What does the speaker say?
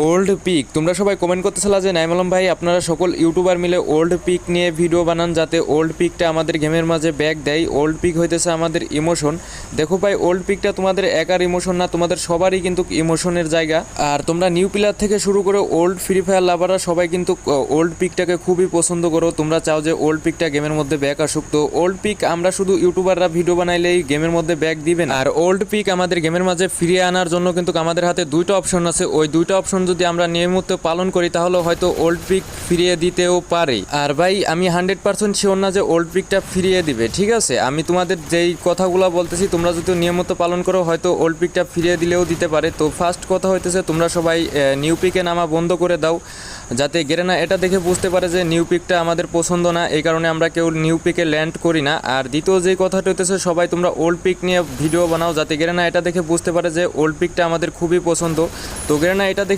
Old peak তোমরা সবাই comment করতেছিলা যে নাইম আলম ভাই আপনারা সকল ইউটিউবার মিলে ওল্ড পিক নিয়ে ভিডিও বানান যাতে ওল্ড পিকটা আমাদের গেমের মাঝে ব্যাক দেয়। ওল্ড পিক হইতেছে আমাদের ইমোশন। দেখো ভাই ওল্ড পিকটা তোমাদের একার ইমোশন না, তোমাদের সবারই কিন্তু ইমোশনের জায়গা। আর তোমরা নিউ প্লেয়ার থেকে শুরু করে ওল্ড ফ্রি ফায়ার লাভাররা সবাই কিন্তু ওল্ড পিকটাকে খুবই পছন্দ করো। তোমরা চাও যে ওল্ড পিকটা গেমের মধ্যে ব্যাক আসুক। তো ওল্ড পিক আমরা শুধু ইউটিউবাররা ভিডিও বানাইলেই গেমের মধ্যে ব্যাক দিবেন। আর ওল্ড পিক আমাদের গেমের মাঝে ফিরিয়ে আনার জন্য কিন্তু আমাদের হাতে দুইটা অপশন আছে। ওই দুইটা অপশন যদি আমরা নিয়মিত পালন করি তাহলে হয়তো ওল্ড পিক ফিরিয়ে দিতেও পারে। আর ভাই আমি 100% শিওর না যে ওল্ড পিকটা ফিরিয়ে দিবে, ঠিক আছে। আমি তোমাদের যেই কথাগুলো বলতেছি তোমরা যদি নিয়মিত পালন করো হয়তো ওল্ড পিকটা ফিরিয়ে দিলেও দিতে পারে। তো ফার্স্ট কথা হইতেছে তোমরা সবাই নিউ পিকে নামা বন্ধ করে দাও, যাতে গেরেনা এটা দেখে বুঝতে পারে যে নিউ পিকটা আমাদের পছন্দ না, এই কারণে আমরা কেউ নিউ পিকে ল্যান্ড করি না। আর দ্বিতীয় যেই কথাটা হইতেছে সবাই তোমরা ওল্ড পিক নিয়ে ভিডিও বানাও, যাতে গেরেনা এটা দেখে বুঝতে পারে যে ওল্ড পিকটা আমাদের খুবই পছন্দ। তো গেরেনা এটা দেখে